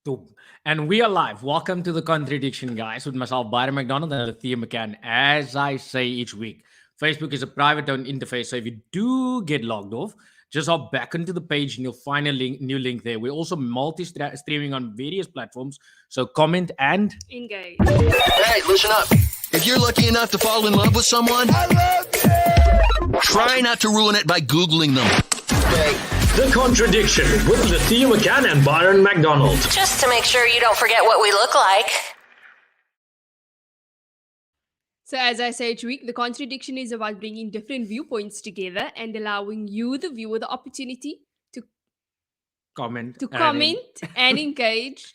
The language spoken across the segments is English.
Dope. And we are live. Welcome to the Contradiction, guys, with myself, Byron McDonald and Lethea McCann. As I say each week, Facebook is a private owned interface. So if you do get logged off, just hop back into the page and you'll find a new link there. We're also multi-streaming on various platforms. So comment and engage. Hey, listen up. If you're lucky enough to fall in love with someone, try not to ruin it by Googling them. Okay. The Contradiction with Lethea McCann and Byron McDonald. Just to make sure you don't forget what we look like. So as I say each week, the contradiction is about bringing different viewpoints together and allowing you, the viewer, the opportunity to Comment. and engage.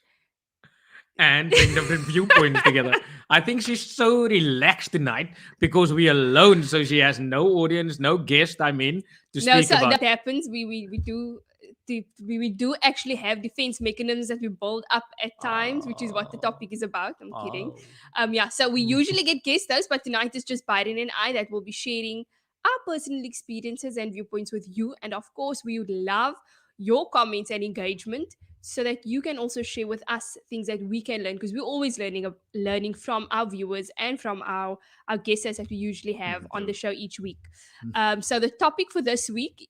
And bring different viewpoints together. I think she's so relaxed tonight because we're alone. So she has no audience, no guest, to speak about. That happens. We do actually have defense mechanisms that we build up at times, which is what the topic is about. I'm kidding. So we usually get guest hosts, but tonight is just Byron and I that will be sharing our personal experiences and viewpoints with you. And of course, we would love your comments and engagement so that you can also share with us things that we can learn, because we're always learning from our viewers and from our guests that we usually have on the show each week. So the topic for this week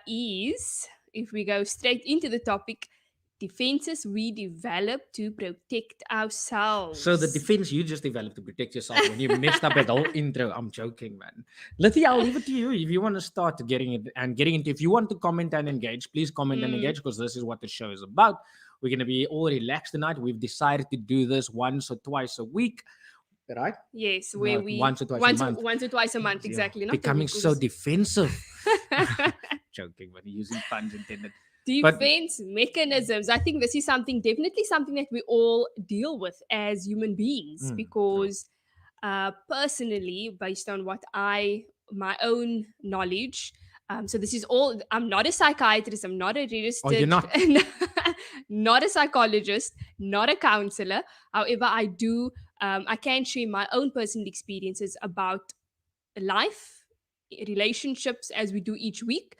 is, if we go straight into the topic, defenses we develop to protect ourselves. So the defense you just developed to protect yourself when you messed up that whole intro. I'm joking, man. Lethea, I'll leave it to you. If you want to start getting into, if you want to comment and engage, please comment and engage, because this is what the show is about. We're going to be all relaxed tonight. We've decided to do this once or twice a week. Right? Yes, where we once or twice a month, exactly. Not becoming so defensive. Joking, but using puns intended. Defense mechanisms. I think this is definitely something that we all deal with as human beings, because personally, based on my own knowledge, so this is all, I'm not a psychiatrist, I'm not a registered, you're not? not a psychologist, not a counselor. However, I can share my own personal experiences about life, relationships, as we do each week.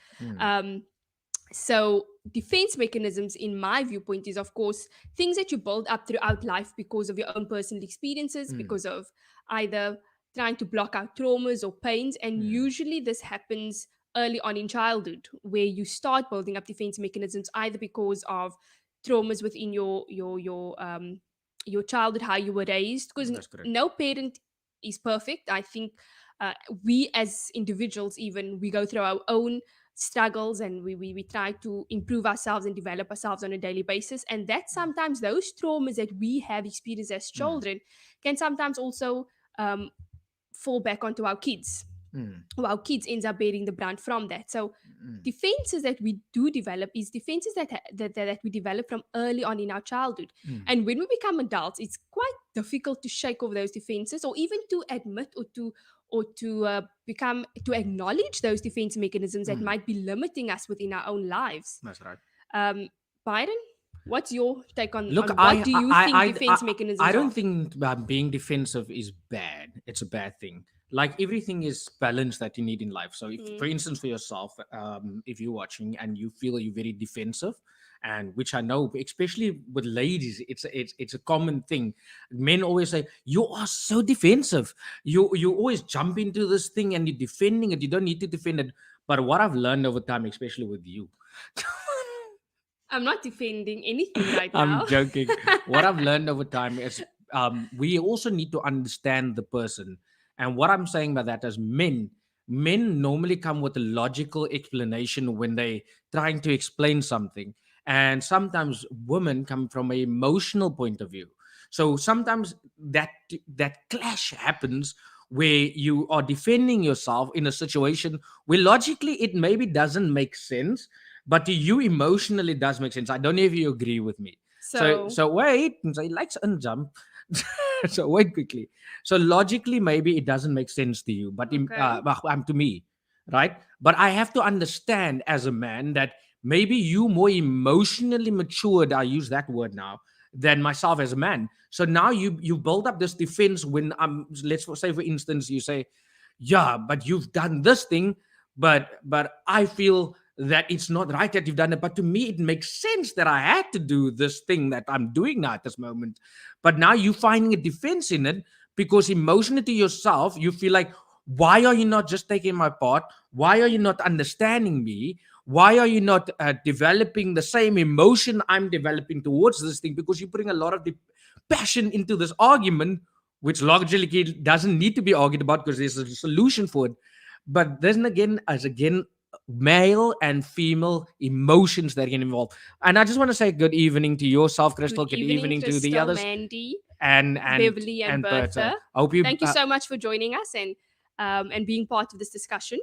So defense mechanisms, in my viewpoint, is of course things that you build up throughout life because of your own personal experiences, because of either trying to block out traumas or pains. And usually this happens early on in childhood, where you start building up defense mechanisms either because of traumas within your childhood, how you were raised, because no parent is perfect. I think we as individuals, even, we go through our own struggles, and we try to improve ourselves and develop ourselves on a daily basis. And that sometimes those traumas that we have experienced as children can sometimes also fall back onto our kids. Our kids ends up bearing the brunt from that. So defenses that we do develop is defenses that we develop from early on in our childhood. And when we become adults, it's quite difficult to shake off those defenses, or even to admit or to acknowledge those defense mechanisms that might be limiting us within our own lives. That's right. Byron, what's your take on Look, what do you think defense mechanisms are? I don't think being defensive is bad. It's a bad thing. Like, everything is balance that you need in life. So if, for instance, for yourself, if you're watching and you feel you're very defensive, and which I know, especially with ladies, it's a common thing. Men always say, you are so defensive. You always jump into this thing and you're defending it. You don't need to defend it. But what I've learned over time, especially with you, I'm not defending anything right now. I'm joking. What I've learned over time is we also need to understand the person. And what I'm saying by that is men normally come with a logical explanation when they're trying to explain something. And sometimes women come from an emotional point of view. So sometimes that clash happens where you are defending yourself in a situation where logically it maybe doesn't make sense, but to you emotionally it does make sense. I don't know if you agree with me. So wait, so he likes unjump. So wait quickly. So logically, maybe it doesn't make sense to you, but to me, right? But I have to understand as a man that maybe you more emotionally matured, I use that word now, than myself as a man. So now you build up this defense when let's say, for instance, you say, yeah, but you've done this thing, but I feel that it's not right that you've done it. But to me, it makes sense that I had to do this thing that I'm doing now at this moment. But now you're finding a defense in it because emotionally to yourself, you feel like, why are you not just taking my part? Why are you not understanding me? Why are you not developing the same emotion I'm developing towards this thing? Because you're putting a lot of passion into this argument, which logically doesn't need to be argued about because there's a solution for it. But then again, as again, male and female emotions that get involved. And I just want to say good evening to yourself, Crystal. Good evening to the Crystal, others, Mandy, and Beverly, and Bertha. I hope you. Thank you so much for joining us and being part of this discussion.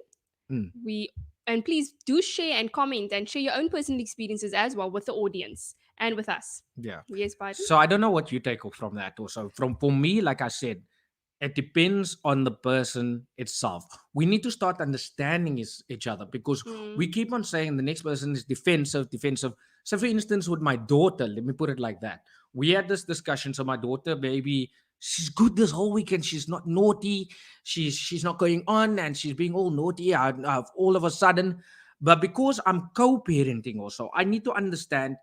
And please do share and comment and share your own personal experiences as well with the audience and with us. Yeah. Yes, Byron. So I don't know what you take from that. Also, for me, like I said, it depends on the person itself. We need to start understanding each other because we keep on saying the next person is defensive. So, for instance, with my daughter, let me put it like that. We had this discussion. So, my daughter, baby, she's good this whole weekend. She's not naughty. She's not going on, and she's being all naughty all of a sudden. But because I'm co-parenting, also, I need to understand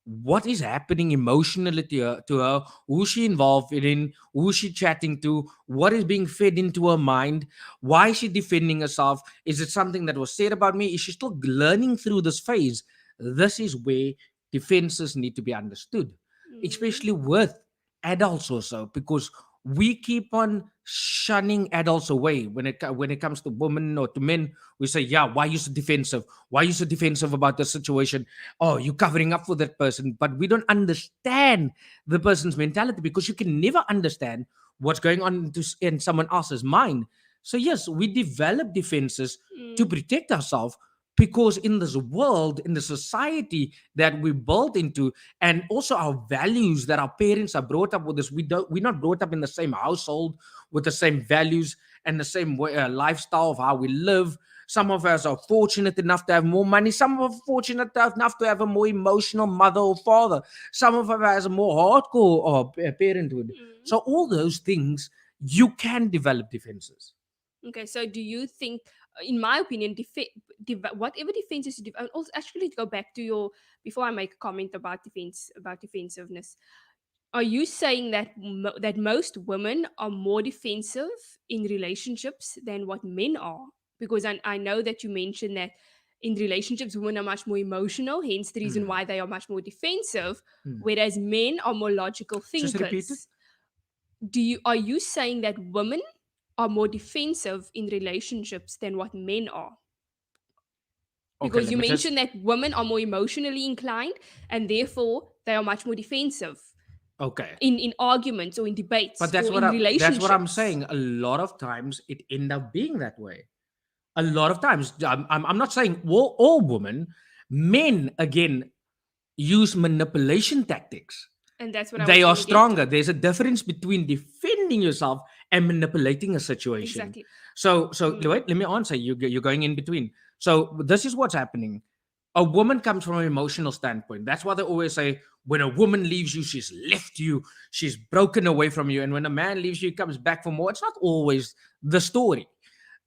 what is happening emotionally to her, who's she involved in, who's she chatting to, what is being fed into her mind, why is she defending herself, is it something that was said about me, is she still learning through this phase? This is where defenses need to be understood, especially with adults also, because we keep on shunning adults away when it comes to women or to men. We say, yeah, why are you so defensive? Why are you so defensive about the situation? Oh, you're covering up for that person. But we don't understand the person's mentality because you can never understand what's going on in someone else's mind. So yes, we develop defenses to protect ourselves because in this world, in the society that we built into, and also our values that our parents are brought up with us, we're not brought up in the same household with the same values and the same way, lifestyle of how we live. Some of us are fortunate enough to have more money. Some are fortunate enough to have a more emotional mother or father. Some of us has a more hardcore parenthood. So all those things, you can develop defenses. Okay, so do you think, in my opinion, whatever defenses you and also actually to go back to your, before I make a comment about defensiveness, are you saying that that most women are more defensive in relationships than what men are? Because I know that you mentioned that in relationships, women are much more emotional, hence the reason why they are much more defensive, whereas men are more logical thinkers. Just repeat it. Are you saying that women are more defensive in relationships than what men are? Because Okay, you mentioned that women are more emotionally inclined and therefore they are much more defensive. Okay. In arguments or in debates, but that's or what in relationships. that's what I'm saying. A lot of times it end up being that way. A lot of times, I'm not saying all women, men again use manipulation tactics. And that's what they are stronger. There's a difference between defending yourself and manipulating a situation. Exactly. So wait, let me answer. You're going in between. So this is what's happening. A woman comes from an emotional standpoint. That's why they always say, when a woman leaves you, she's left you, she's broken away from you. And when a man leaves you, he comes back for more. It's not always the story.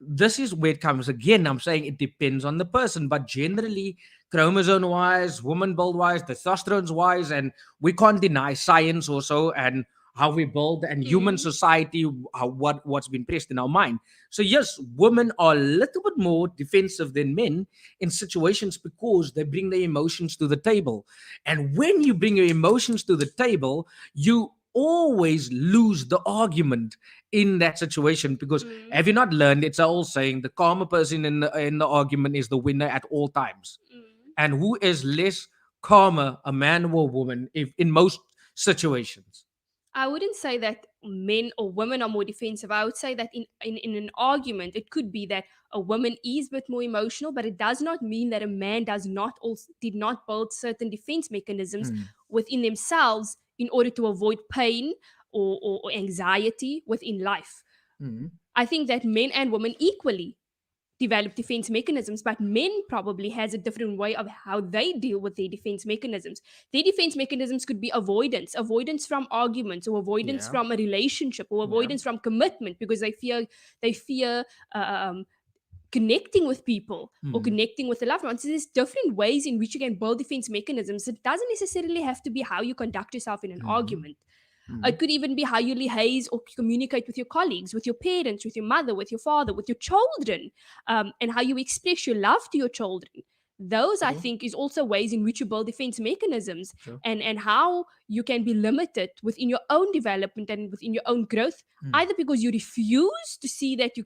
This is where it comes again. I'm saying it depends on the person, but generally, chromosome wise, woman build wise, testosterone wise, and we can't deny science also and how we build and human society, what's been pressed in our mind. So yes, women are a little bit more defensive than men in situations because they bring their emotions to the table. And when you bring your emotions to the table, you always lose the argument in that situation because have you not learned, it's all saying the calmer person in the argument is the winner at all times. And who is less calmer, a man or a woman, if in most situations? I wouldn't say that men or women are more defensive. I would say that in an argument, it could be that a woman is a bit more emotional, but it does not mean that a man did not build certain defense mechanisms within themselves in order to avoid pain or anxiety within life. I think that men and women equally develop defense mechanisms, but men probably has a different way of how they deal with their defense mechanisms. Their defense mechanisms could be avoidance from arguments, or avoidance from a relationship, or avoidance from commitment, because they fear connecting with people or connecting with the loved ones. So there's different ways in which you can build defense mechanisms. It doesn't necessarily have to be how you conduct yourself in an argument. It could even be how you liaise or communicate with your colleagues, with your parents, with your mother, with your father, with your children, and how you express your love to your children. Those, I think, is also ways in which you build defense mechanisms, and how you can be limited within your own development and within your own growth, either because you refuse to see that you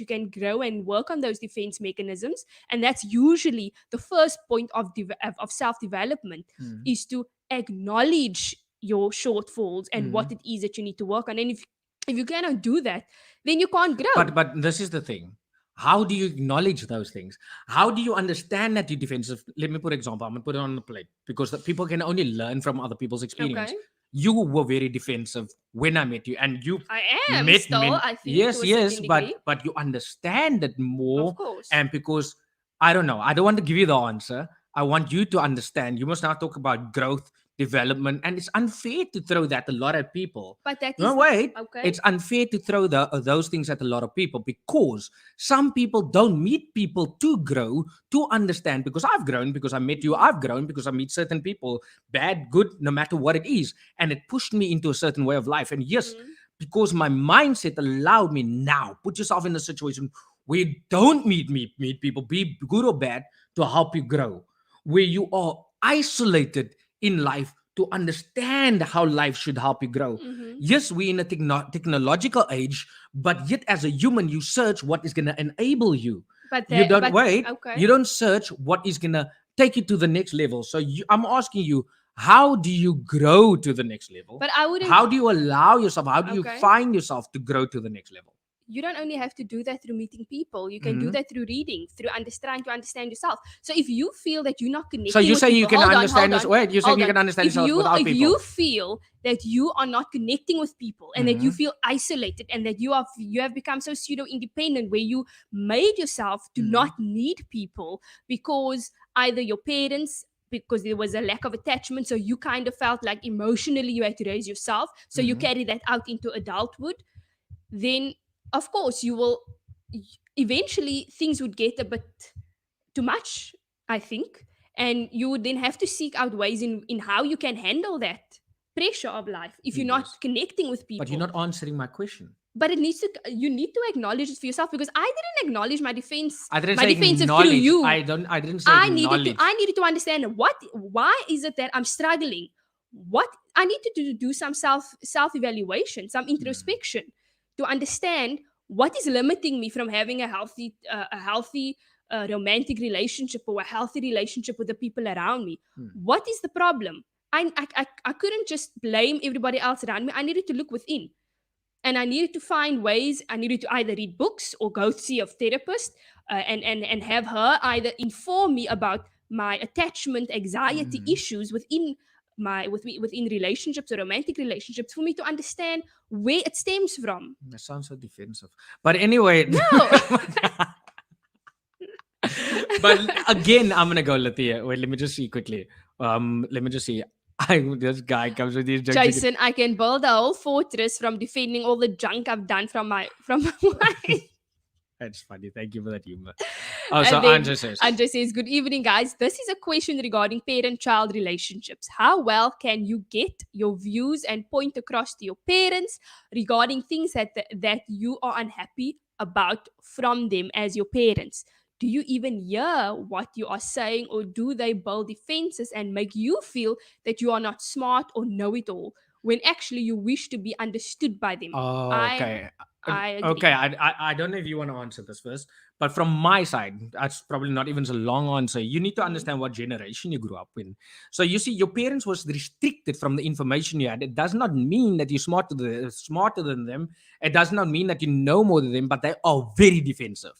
can grow and work on those defense mechanisms, and that's usually the first point of self-development, is to acknowledge your shortfalls and what it is that you need to work on. And if you cannot do that, then you can't grow. But this is the thing. How do you acknowledge those things? How do you understand that you're defensive? Let me put an example. I'm going to put it on the plate because the people can only learn from other people's experience. Okay. You were very defensive when I met you, and you I am met still, men. I think, Yes, to a yes, certain but degree. you understand it more. Of course. And because I don't know, I don't want to give you the answer. I want you to understand. You must now talk about growth, development, and it's unfair to throw that a lot at people. But that is No, wait. okay. It's unfair to throw those things at a lot of people because some people don't meet people to grow, to understand. Because I've grown, because I met you, I've grown because I meet certain people, bad, good, no matter what it is. And it pushed me into a certain way of life. And yes, because my mindset allowed me now, put yourself in a situation where you don't meet people, be good or bad, to help you grow. Where you are isolated in life to understand how life should help you grow. Yes, we're in a technological age, but yet as a human, you search what is going to enable you. But You don't okay. You don't search what is going to take you to the next level. So I'm asking you, how do you grow to the next level? But I wouldn't. How do you allow yourself? How do you Okay. find yourself to grow to the next level? You don't only have to do that through meeting people. You can do that through reading, through trying to understand yourself. So if you feel that you're not connecting, So you with say you people, can hold on, understand hold this. on, Wait, you say hold you on. can understand yourself without people. If you feel that you are not connecting with people and that you feel isolated and that you have become so pseudo independent, where you made yourself to not need people because either your parents, because there was a lack of attachment, so you kind of felt like emotionally you had to raise yourself, so you carry that out into adulthood, then of course you will eventually, things would get a bit too much, I think, and you would then have to seek out ways in how you can handle that pressure of life if you're not connecting with people. But you're not answering my question. But you need to acknowledge it for yourself, because I didn't acknowledge my defense. I didn't my say defensive acknowledge. through you. I didn't say I acknowledge. needed to understand why is it that I'm struggling. What I needed to do some self evaluation, some introspection, to understand what is limiting me from having a healthy romantic relationship or a healthy relationship with the people around me. What is the problem? I couldn't just blame everybody else around me. I needed to look within. And I needed to find ways. I needed to either read books or go see a therapist, and have her either inform me about my attachment anxiety issues within relationships or romantic relationships, for me to understand where it stems from. That sounds so defensive. But anyway. No. But again, I'm gonna go Lethea. Wait, let me just see quickly. Let me just see. This guy comes with these jokes. Jason, I can build a whole fortress from defending all the junk I've done from my wife. That's funny. Thank you for that humor. Oh, so Anja Anja says, good evening, guys. This is a question regarding parent-child relationships. How well can you get your views and point across to your parents regarding things that you are unhappy about from them as your parents? Do you even hear what you are saying, or do they build defenses and make you feel that you are not smart or know-it-all, when actually you wish to be understood by them? Oh, okay. I agree. Okay, I don't know if you want to answer this first, but from my side, that's probably not even a long answer. You need to understand what generation you grew up in. So you see, your parents was restricted from the information you had. It does not mean that you're smarter than them. It does not mean that you know more than them, but they are very defensive,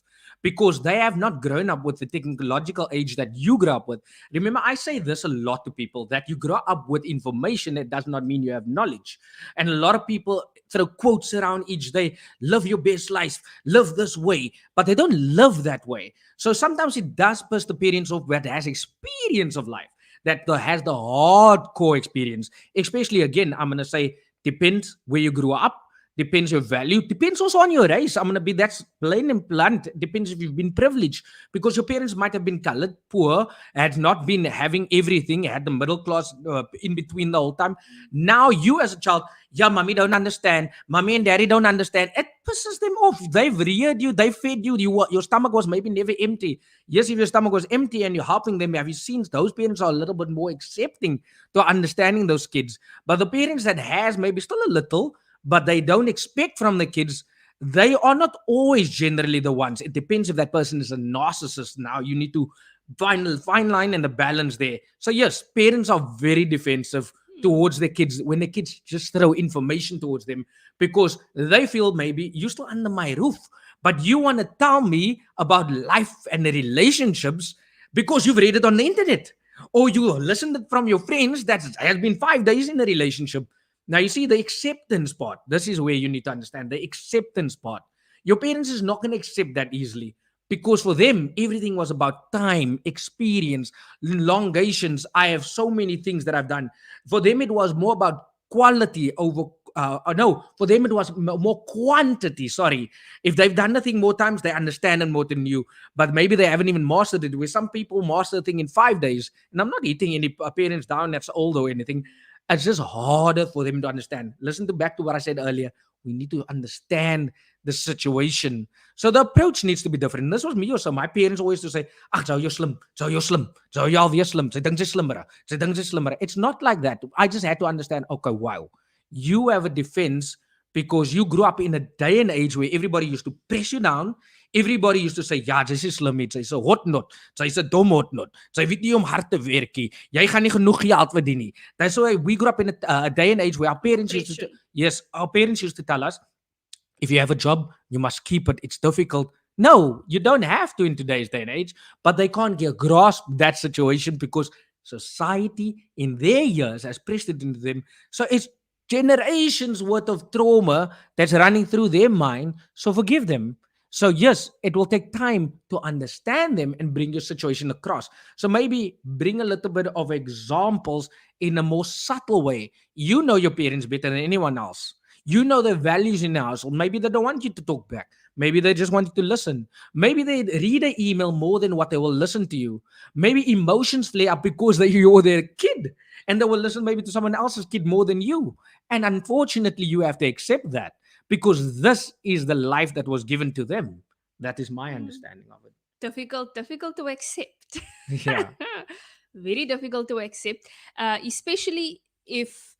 because they have not grown up with the technological age that you grew up with. Remember, I say this a lot to people, that you grow up with information. It does not mean you have knowledge. And a lot of people throw quotes around each day: live your best life, live this way, but they don't live that way. So sometimes it does push the parents off that has experience of life, that has the hardcore experience. Especially, again, I'm going to say, depends where you grew up, depends your value, depends also on your race. I'm going to be that's plain and blunt. Depends if you've been privileged, because your parents might have been colored, poor, had not been having everything, had the middle class in between the whole time. Now you as a child, yeah, mommy don't understand, mommy and daddy don't understand. It pisses them off. They've reared you, they fed you, your stomach was maybe never empty. Yes, if your stomach was empty and you're helping them, have you seen those parents are a little bit more accepting to understanding those kids? But the parents that has maybe still a little, but they don't expect from the kids, they are not always generally the ones. It depends if that person is a narcissist. Now you need to find the fine line and the balance there. So yes, parents are very defensive towards their kids when the kids just throw information towards them, because they feel maybe you're still under my roof, but you want to tell me about life and the relationships because you've read it on the internet, or you listened it from your friends that has been 5 days in a relationship. Now, you see the acceptance part. This is where you need to understand the acceptance part. Your parents is not going to accept that easily, because for them, everything was about time, experience, elongations. I have so many things that I've done. For them, it was more about quality over, no, for them, it was more quantity. Sorry. If they've done the thing more times, they understand it more than you. But maybe they haven't even mastered it, where some people master the thing in 5 days. And I'm not hitting any parents down that's old or anything. It's just harder for them to understand. Listen to back to what I said earlier. We need to understand the situation. So the approach needs to be different. This was me also. My parents always used to say, "Ag, you're slim. So you're slim. So you're alweer slim. Sy dink sy's slimmer. Sy dink sy's slimmer." It's not like that. I just had to understand, okay, wow. You have a defense because you grew up in a day and age where everybody used to press you down. Everybody used to say, ja, dis is slim, sy's 'n hotnot, sy's 'n dom hotnot, sy weet nie om hard te werk nie, jy gaan nie genoeg geld verdien nie. That's why we grew up in a day and age where our parents used to, yes, our parents used to tell us, if you have a job, you must keep it. It's difficult. No, you don't have to in today's day and age, but they can't get grasp that situation because society in their years has pressed it into them. So it's generations worth of trauma that's running through their mind. So forgive them. So yes, it will take time to understand them and bring your situation across. So maybe bring a little bit of examples in a more subtle way. You know your parents better than anyone else. You know their values in the household. Maybe they don't want you to talk back. Maybe they just want you to listen. Maybe they read an email more than what they will listen to you. Maybe emotions flare up because you're their kid and they will listen maybe to someone else's kid more than you. And unfortunately, you have to accept that, because this is the life that was given to them. That is my understanding of it. Difficult to accept. Yeah. Very difficult to accept, especially if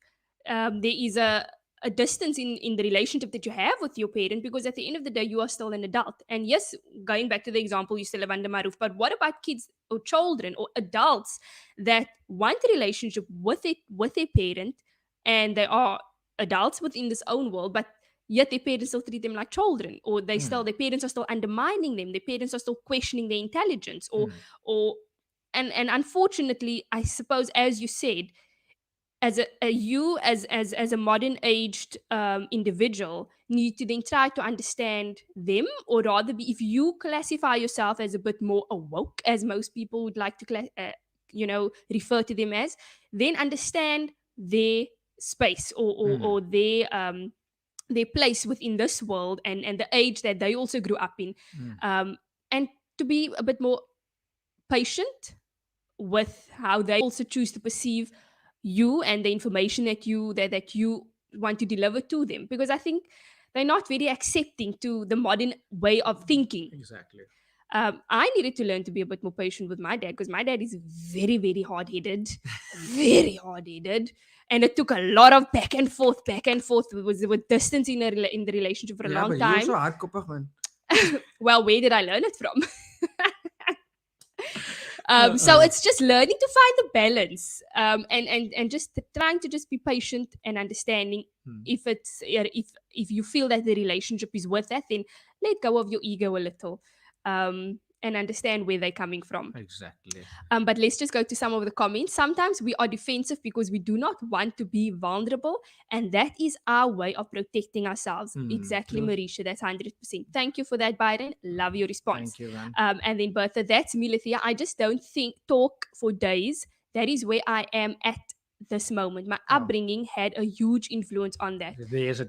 there is a distance in the relationship that you have with your parent, because at the end of the day, you are still an adult. And yes, going back to the example, you still live under my roof, but what about kids or children or adults that want a relationship with their parent, and they are adults within this own world, but yet their parents still treat them like children, or their parents are still undermining them, their parents are still questioning their intelligence, or and unfortunately, I suppose, as you said, as a modern aged individual, need to then try to understand them, or rather be, if you classify yourself as a bit more awoke, as most people would like to refer to them as, then understand their space, or their place within this world, and the age that they also grew up in, and to be a bit more patient with how they also choose to perceive you and the information that you want to deliver to them, because I think they're not very accepting to the modern way of thinking. Exactly. I needed to learn to be a bit more patient with my dad, because my dad is very, very hard-headed, very hard-headed, and it took a lot of back and forth with distance in the relationship for a long time. You're so hardkoppig, man. Well, where did I learn it from? So it's just learning to find the balance, and just trying to just be patient and understanding. If you feel that the relationship is worth that, then let go of your ego a little, and understand where they're coming from. Exactly. But let's just go to some of the comments. Sometimes we are defensive because we do not want to be vulnerable, and that is our way of protecting ourselves. Exactly, true. Marisha. That's 100%. Thank you for that, Byron. Love your response. Thank you, man. And then Bertha, that's me, Lethea. I just don't talk for days. That is where I am at this moment. My upbringing had a huge influence on that.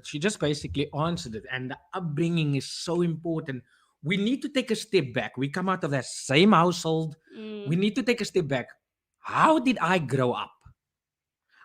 She just basically answered it. And the upbringing is so important. We need to take a step back. We come out of that same household. We need to take a step back. How did I grow up?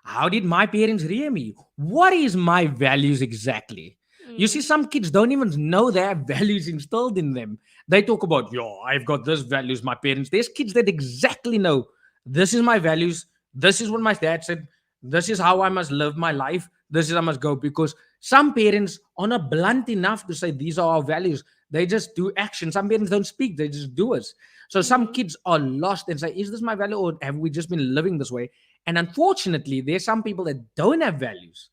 How did my parents rear me? What is my values exactly? You see, some kids don't even know they have values instilled in them. They talk about, yo, I've got this values, my parents. There's kids that exactly know this is my values. This is what my dad said. This is how I must live my life. This is how I must go. Because some parents are not blunt enough to say these are our values. They just do action. Some parents don't speak, they just do it. So some kids are lost and say, is this my value or have we just been living this way? And unfortunately, there's some people that don't have values.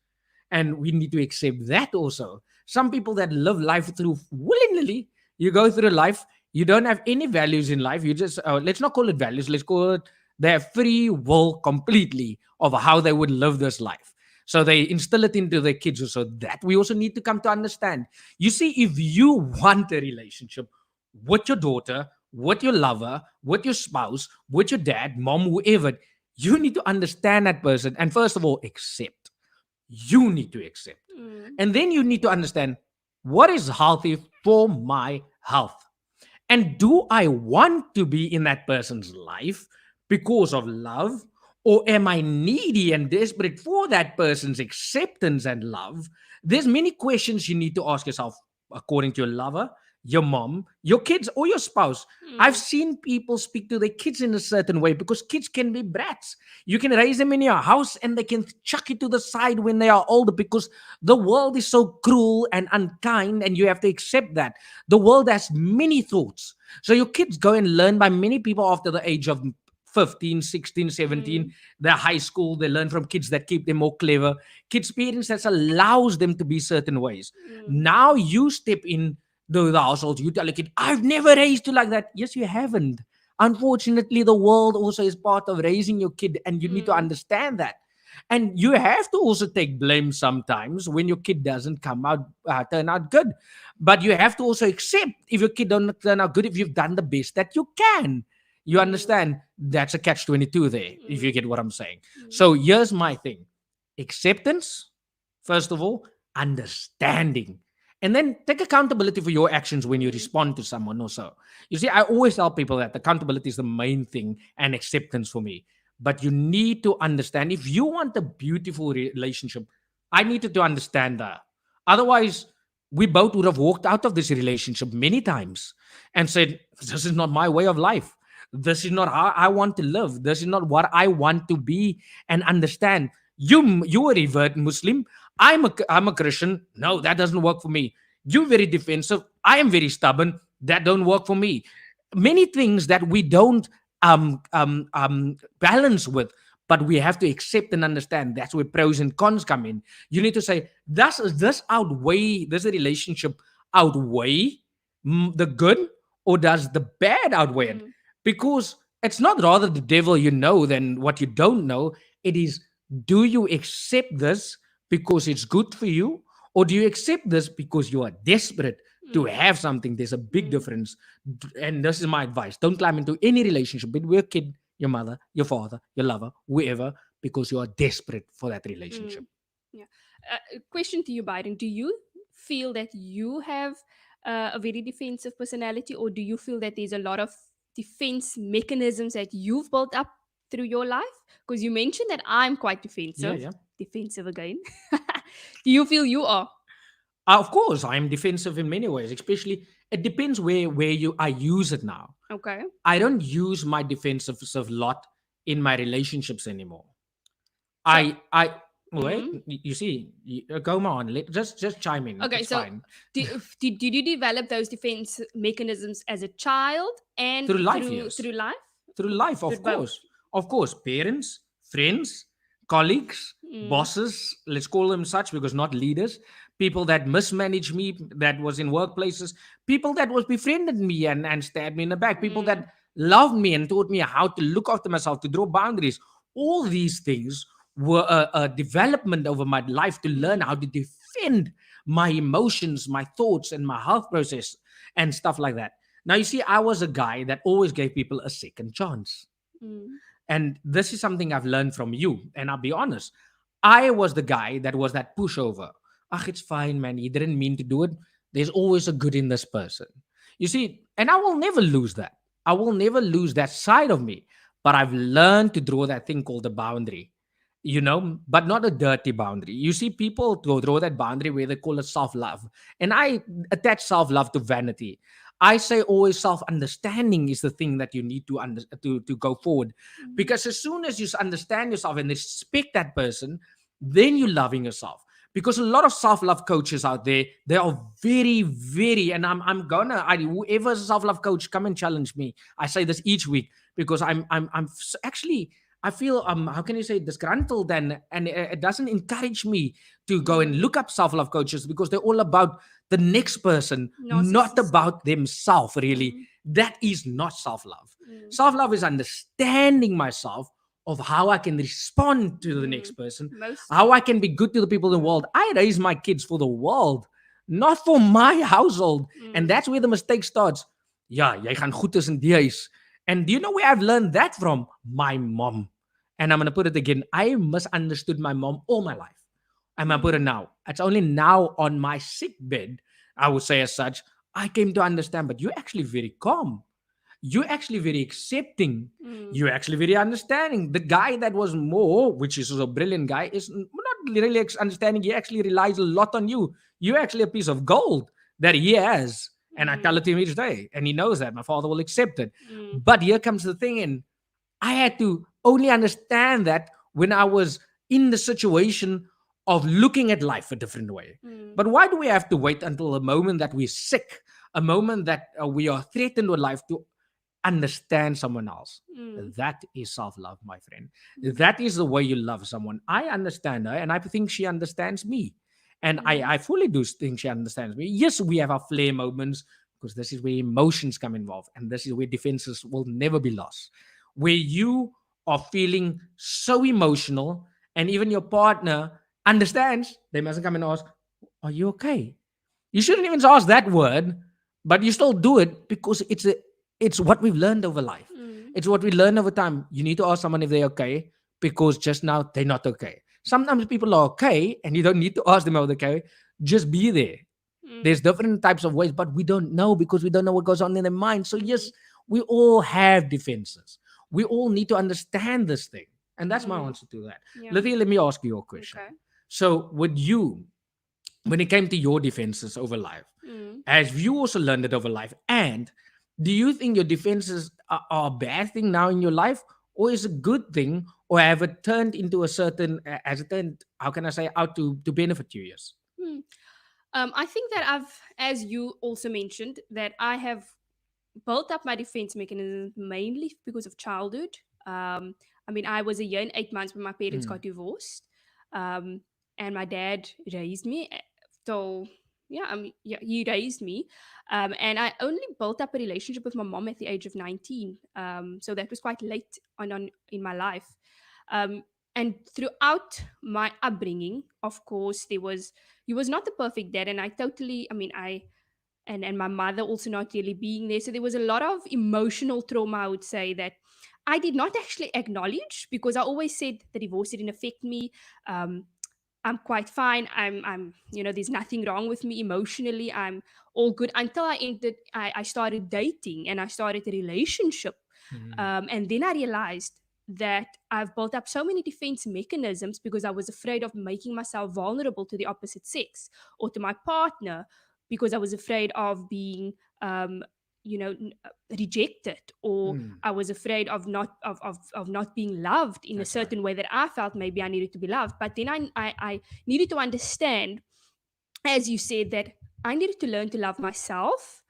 And we need to accept that also. Some people that live life through willingly, you go through life, you don't have any values in life. You just, let's not call it values, let's call it their free will completely of how they would live this life. So they instill it into their kids. So that we also need to come to understand. You see, if you want a relationship with your daughter, with your lover, with your spouse, with your dad, mom, whoever, you need to understand that person. And first of all, accept. You need to accept. And then you need to understand what is healthy for my health. And do I want to be in that person's life because of love? Or am I needy and desperate for that person's acceptance and love? There's many questions you need to ask yourself according to your lover, your mom, your kids, or your spouse. I've seen people speak to their kids in a certain way because kids can be brats. You can raise them in your house and they can chuck it to the side when they are older because the world is so cruel and unkind, and you have to accept that. The world has many thoughts. So your kids go and learn by many people after the age of 15, 16, 17. They're high school. They learn from kids that keep them more clever. Kids' parents that allows them to be certain ways. Now you step in the household, you tell a kid, I've never raised you like that. Yes, you haven't. Unfortunately, the world also is part of raising your kid, and you need to understand that. And you have to also take blame sometimes when your kid doesn't turn out good. But you have to also accept if your kid don't turn out good, if you've done the best that you can. You understand? That's a catch-22 there, if you get what I'm saying. So here's my thing. Acceptance, first of all, understanding. And then take accountability for your actions when you respond to someone also. You see, I always tell people that accountability is the main thing and acceptance for me. But you need to understand, if you want a beautiful relationship, I needed to understand that. Otherwise, we both would have walked out of this relationship many times and said, this is not my way of life. This is not how I want to live. This is not what I want to be and understand. You a revert Muslim. I'm a Christian. No, that doesn't work for me. You're very defensive. I am very stubborn. That don't work for me. Many things that we don't balance with, but we have to accept and understand. That's where pros and cons come in. You need to say, does this relationship outweigh the good, or does the bad outweigh it? Because it's not rather the devil you know than what you don't know. It is, do you accept this because it's good for you, or do you accept this because you are desperate to have something? There's a big difference. And this is my advice. Don't climb into any relationship with your kid, your mother, your father, your lover, whoever, because you are desperate for that relationship. Yeah. Question to you, Byron. Do you feel that you have a very defensive personality, or do you feel that there's a lot of defense mechanisms that you've built up through your life? Because you mentioned that I'm quite defensive. Yeah. Defensive again. Do you feel you are? Of course, I'm defensive in many ways. Especially, it depends where I use it now. Okay. I don't use my defensive lot in my relationships anymore. I wait. You see, go on. Just chime in. Okay, it's so fine. did you develop those defense mechanisms as a child and Through life, yes. through life? Through life, of course. Of course, parents, friends, colleagues, bosses, let's call them such, because not leaders, people that mismanaged me, that was in workplaces, people that was befriended me and stabbed me in the back, people that loved me and taught me how to look after myself, to draw boundaries. All these things were a development over my life to learn how to defend my emotions, my thoughts, and my health process and stuff like that. Now, you see, I was a guy that always gave people a second chance. And this is something I've learned from you. And I'll be honest, I was the guy that was that pushover. Ah, it's fine, man. He didn't mean to do it. There's always a good in this person. You see, and I will never lose that. I will never lose that side of me. But I've learned to draw that thing called a boundary, but not a dirty boundary. You see, people draw that boundary where they call it self love. And I attach self love to vanity. I say always self understanding is the thing that you need to go forward. Because as soon as you understand yourself and respect that person, then you're loving yourself. Because a lot of self-love coaches out there, they are very, very, and whoever's a self-love coach, come and challenge me. I say this each week because actually, I feel how can you say, disgruntled, and it doesn't encourage me to go and look up self-love coaches, because they're all about the next person, not about themselves, really. That is not self-love. Self-love is understanding myself, of how I can respond to the next person, how I can be good to the people in the world. I raise my kids for the world, not for my household. And that's where the mistake starts. Ja, jy gaan goed tussen die huis. And do you know where I've learned that from? My mom. And I'm going to put it again. I misunderstood my mom all my life. I'm going to put it now. It's only now on my sick bed, I would say as such, I came to understand, but you're actually very calm. You're actually very accepting. You're actually very understanding. The guy that was more, which is a brilliant guy, is not really understanding. He actually relies a lot on you. You're actually a piece of gold that he has. And I tell it to him each day. And he knows that. My father will accept it. But here comes the thing. And I had to only understand that when I was in the situation of looking at life a different way. But why do we have to wait until the moment that we're sick, a moment that we are threatened with life, to understand someone else? That is self-love, my friend. That is the way you love someone. I understand her, and I think she understands me. And I fully do think she understands me. Yes, we have our flare moments, because this is where emotions come involved. And this is where defenses will never be lost. Where you are feeling so emotional, and even your partner understands, they mustn't come and ask, are you okay? You shouldn't even ask that word, but you still do it, because it's what we've learned over life. It's what we learn over time. You need to ask someone if they're okay, because just now they're not okay. Sometimes people are okay, and you don't need to ask them if they're okay. Just be there. There's different types of ways, but we don't know, because we don't know what goes on in their mind. So yes, we all have defenses. We all need to understand this thing. And that's my answer to that. Yeah. Lethea, let me ask you a question. Okay. So with you, when it came to your defenses over life, as you also learned it over life, and do you think your defenses are a bad thing now in your life, or is it a good thing, or have it turned into has it turned, how can I say, out to benefit you? Yes. I think that as you also mentioned, that I have built up my defense mechanism mainly because of childhood. I was a year and 8 months when my parents got divorced, and my dad raised me. So he raised me, and I only built up a relationship with my mom at the age of 19. So that was quite late on in my life. And throughout my upbringing, of course, he was not the perfect dad, and and my mother also not really being there. So there was a lot of emotional trauma, I would say, that I did not actually acknowledge, because I always said the divorce didn't affect me. I'm quite fine. There's nothing wrong with me emotionally. I'm all good, until I started dating, and I started a relationship. And then I realized that I've built up so many defense mechanisms, because I was afraid of making myself vulnerable to the opposite sex or to my partner, because I was afraid of being rejected, or I was afraid of not being loved in a certain way that I felt maybe I needed to be loved. But then I needed to understand, as you said, that I needed to learn to love myself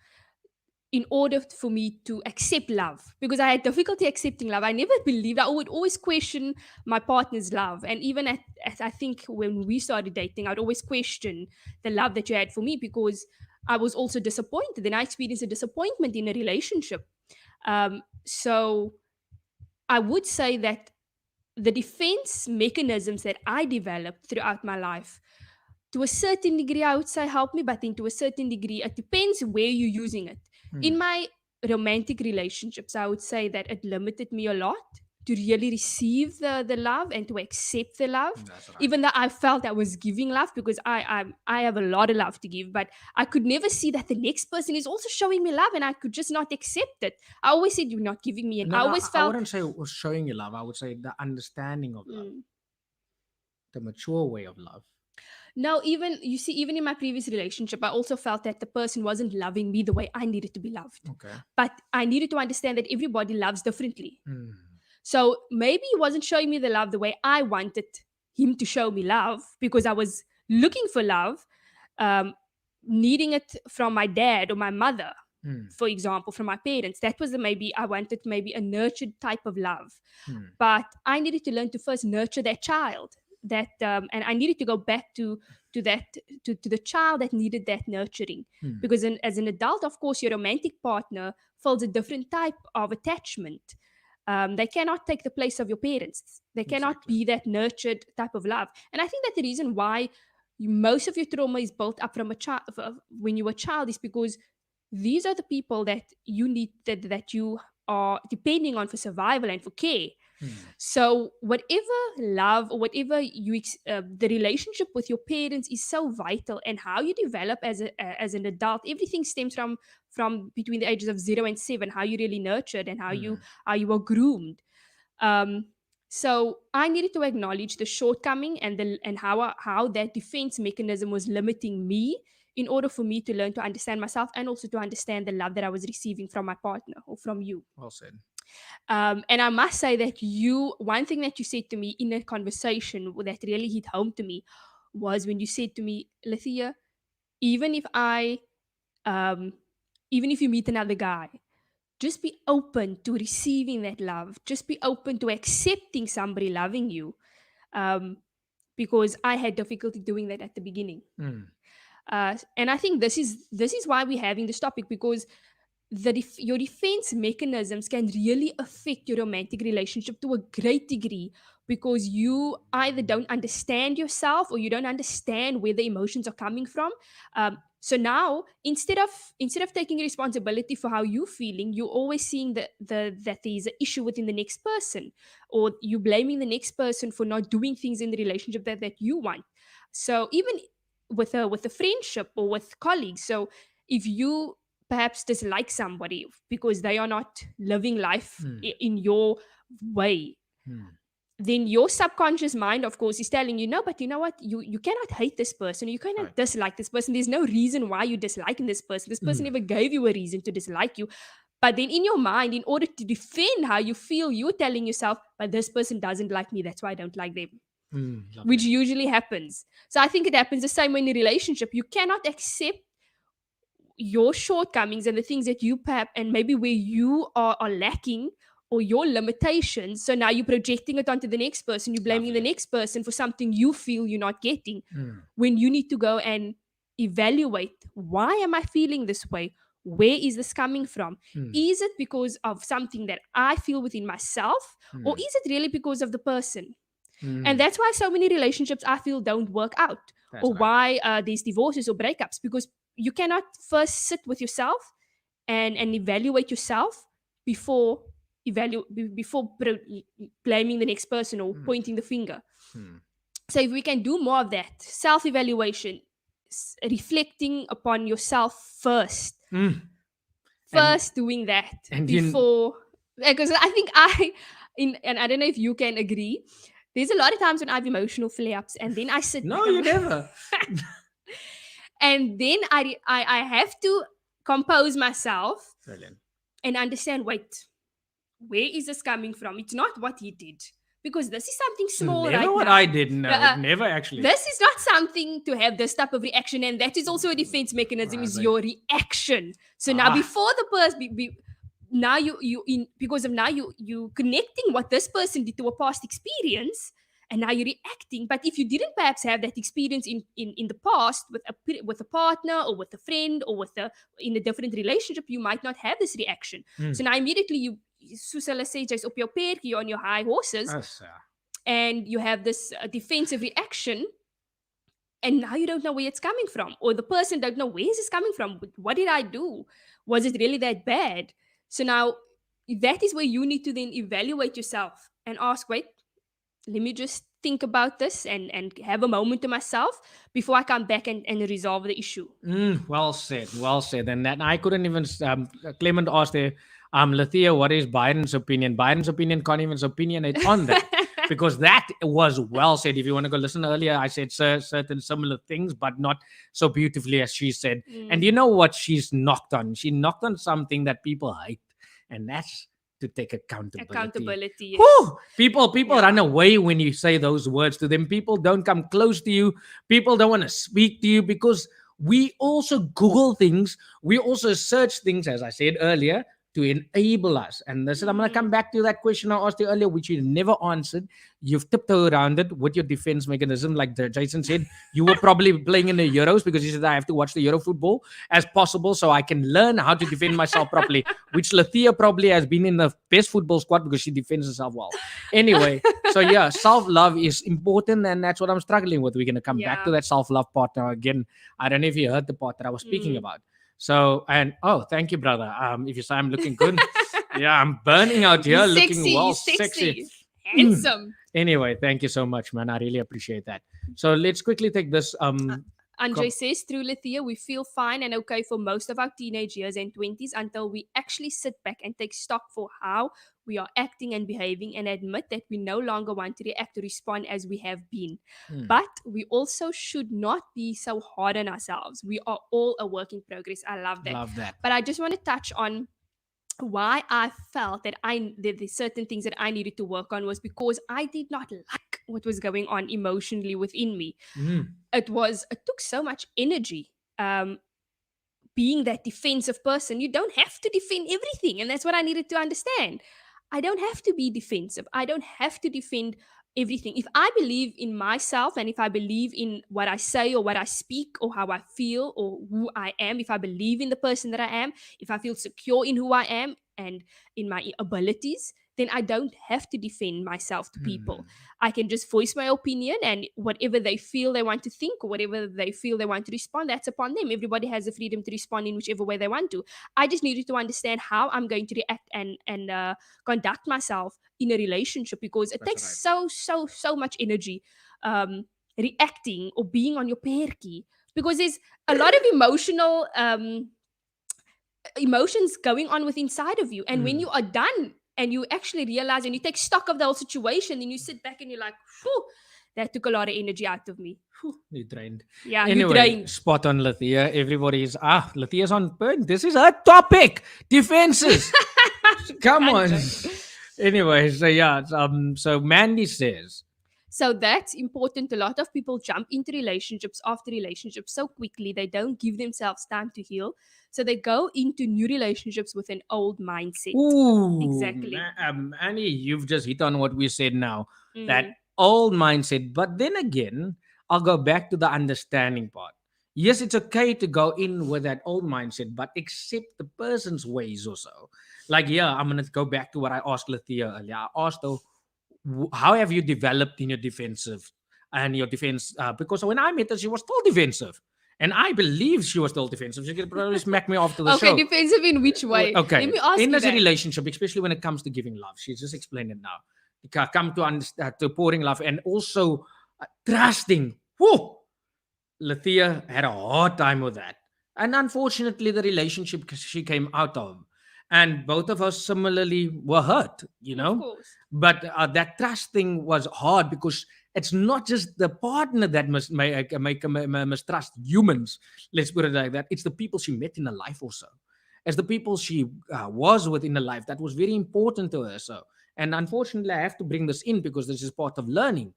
in order for me to accept love, because I had difficulty accepting love. I never believed. I would always question my partner's love, and even at I think when we started dating, I'd always question the love that you had for me, because I was also disappointed, and I experienced a disappointment in a relationship. So I would say that the defense mechanisms that I developed throughout my life, to a certain degree, I would say help me, but then to a certain degree, it depends where you're using it. In my romantic relationships, I would say that it limited me a lot, to really receive the love and to accept the love. That's right. Even though I felt I was giving love, because I have a lot of love to give, but I could never see that the next person is also showing me love, and I could just not accept it. I always said, you're not giving me, and No, I always I felt wouldn't say it was showing you love. I would say the understanding of love, the mature way of love. no, even you see, even in my previous relationship, I also felt that the person wasn't loving me the way I needed to be loved. Okay. But I needed to understand that everybody loves differently. Mm. So maybe he wasn't showing me the love the way I wanted him to show me love, because I was looking for love, um, needing it from my dad or my mother, Mm. for example, from my parents. That was maybe I wanted maybe a nurtured type of love. Mm. But I needed to learn to first nurture that child. And I needed to go back to that to the child that needed that nurturing. Mm. Because as an adult, of course, your romantic partner fills a different type of attachment. They cannot take the place of your parents. They cannot Exactly. be that nurtured type of love. And I think that the reason why most of your trauma is built up from a child, when you were a child, is because these are the people that you need, that you are depending on for survival and for care. Mm. So whatever love or whatever the relationship with your parents is so vital, and how you develop as an adult, everything stems from between the ages of 0 and 7, how you really nurtured and how you are groomed. um so I needed to acknowledge the shortcoming and how that defense mechanism was limiting me, in order for me to learn to understand myself, and also to understand the love that I was receiving from my partner or from you. Well said. And I must say that one thing that you said to me in a conversation that really hit home to me was when you said to me, Lethea, even if um, even if you meet another guy, just be open to receiving that love. Just be open to accepting somebody loving you. Um, because I had difficulty doing that at the beginning. Mm. And I think this is why we're having this topic, because your defense mechanisms can really affect your romantic relationship to a great degree, because you either don't understand yourself, or you don't understand where the emotions are coming from. So now, instead of taking responsibility for how you're feeling, you're always seeing that there's an issue within the next person, or you blaming the next person for not doing things in the relationship that you want. So even with a friendship or with colleagues, so if you perhaps dislike somebody because they are not living life in your way, then your subconscious mind, of course, is telling you, no, but you know what, you cannot hate this person, you cannot Right. dislike this person. There's no reason why you're disliking this person. This person never gave you a reason to dislike you. But then in your mind, in order to defend how you feel, you're telling yourself, but this person doesn't like me, that's why I don't like them. Which usually happens. So I think it happens the same way in a relationship. You cannot accept your shortcomings and the things that you perhaps, and maybe where you are lacking, or your limitations. So now you're projecting it onto the next person. You're blaming the next person for something you feel you're not getting, when you need to go and evaluate, why am I feeling this way? Where is this coming from? Is it because of something that I feel within myself, or is it really because of the person? And that's why so many relationships, I feel, don't work out. That's or right. why there's divorces or breakups, because you cannot first sit with yourself and evaluate yourself before blaming the next person or pointing the finger. So if we can do more of that self-evaluation, reflecting upon yourself first, doing that and before, because I think and I don't know if you can agree, there's a lot of times when I have emotional flare-ups, and then I sit No, back, you never. and then I have to compose myself Brilliant. and understand, wait, where is this coming from? It's not what he did, because this is something small Never right what now. I did. No, never actually. This is not something to have this type of reaction, and that is also a defense mechanism, is your reaction. So now, before the person, now you connecting what this person did to a past experience, and now you're reacting. But if you didn't perhaps have that experience in the past with a partner, or with a friend, or in a different relationship, you might not have this reaction. So now immediately soos hulle sê, jy's op jou paadjie, you're on your high horses, and you have this defensive reaction, and now you don't know where it's coming from, or the person don't know, where is this coming from? What did I do? Was it really that bad? So now that is where you need to then evaluate yourself. and ask, wait, let me just think about this and have a moment to myself before I come back and resolve the issue. Well said, well said. And that I couldn't even. Clement asked there, Lethea, what is Byron's opinion? Byron's opinion can't even opinionate on that because that was well said. If you want to go listen earlier, I said certain similar things, but not so beautifully as she said. And you know what she's knocked on? She knocked on something that people hate, and that's to take accountability. Accountability. Yes. Whew! People run away when you say those words to them. People don't come close to you. People don't want to speak to you because we also Google things. We also search things, as I said earlier, to enable us. And this is, I'm going to come back to that question I asked you earlier, which you never answered. You've tiptoed around it with your defense mechanism. Like Jason said, you were probably playing in the Euros because you said, I have to watch the Euro football as possible so I can learn how to defend myself properly, which Lethea probably has been in the best football squad because she defends herself well. Anyway, so yeah, self-love is important, and that's what I'm struggling with. We're going to come back to that self-love part now again. I don't know if you heard the part that I was speaking about. So, and thank you, brother. If you say I'm looking good, yeah, I'm burning out here, looking well, sexy, handsome. Anyway, thank you so much, man. I really appreciate that. So let's quickly take this. Andre says, through Lethea, we feel fine and okay for most of our teenage years and 20s until we actually sit back and take stock for how we are acting and behaving and admit that we no longer want to react or respond as we have been. But we also should not be so hard on ourselves. We are all a work in progress. I love that. But I just want to touch on why I felt that the certain things that I needed to work on was because I did not like what was going on emotionally within me. It took so much energy being that defensive person. You don't have to defend everything, and that's what I needed to understand. I don't have to be defensive. I don't have to defend everything. If I believe in myself and if I believe in what I say or what I speak or how I feel or who I am, if I believe in the person that I am, if I feel secure in who I am and in my abilities, then I don't have to defend myself to people. I can just voice my opinion, and whatever they feel they want to think or whatever they feel they want to respond, that's upon them. Everybody has the freedom to respond in whichever way they want to. I just needed to understand how I'm going to react and conduct myself in a relationship, because it takes so much energy reacting or being on your perky, because there's a lot of emotions going on with inside of you, and when you are done and you actually realize and you take stock of the whole situation, then you sit back and you're like, whew, that took a lot of energy out of me. You drained. Yeah, anyway, you drained. Spot on, Lethea. Everybody's Lethea's on point. This is her topic. Defenses. Come on. Anyway, so yeah, so Mandy says, so that's important. A lot of people jump into relationships after relationships so quickly, they don't give themselves time to heal. So they go into new relationships with an old mindset. Ooh, exactly. Annie, you've just hit on what we said now. That old mindset. But then again, I'll go back to the understanding part. Yes, it's okay to go in with that old mindset, but accept the person's ways also. Like, yeah, I'm going to go back to what I asked Lethea earlier. I asked her, how have you developed in your defensive and your defense? Because when I met her, she was still defensive. And I believe she was still defensive. She could probably smack me after the show. Okay, defensive in which way? Okay. Let me ask in you as a that. relationship, especially when it comes to giving love. She's just explained it now. You come to understand, to pouring love and also trusting. Whoa! Lethea had a hard time with that. And unfortunately, the relationship she came out of, and both of us similarly were hurt, you know. Of course. But that trust thing was hard because it's not just the partner that must trust humans. Let's put it like that. It's the people she met in her life also. As the people she was with in her life, that was very important to her. So, and unfortunately, I have to bring this in because this is part of learning.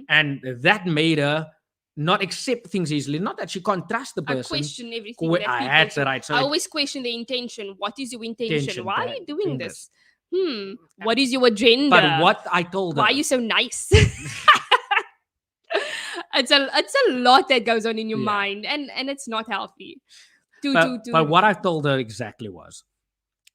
And that made her not accept things easily. Not that she can't trust the person. I question everything. That's right. So I always question the intention. What is your intention? Why are you doing this? What is your agenda? But what I told her. Why are you so nice? It's a lot that goes on in your mind, and it's not healthy. But what I told her exactly was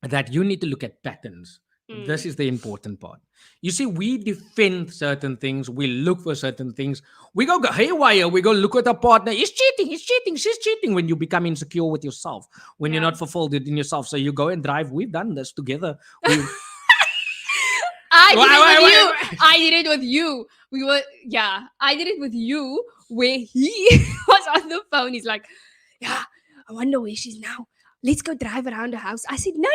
that you need to look at patterns. This is the important part. You see, we defend certain things. We look for certain things. We go haywire. We go look at our partner. He's cheating. She's cheating. When you become insecure with yourself, when you're not fulfilled in yourself. So you go and drive. We've done this together. I did Why, it with you. why? I did it with you. I did it with you where he was on the phone. He's like, yeah, I wonder where she's now. Let's go drive around the house. I said, no,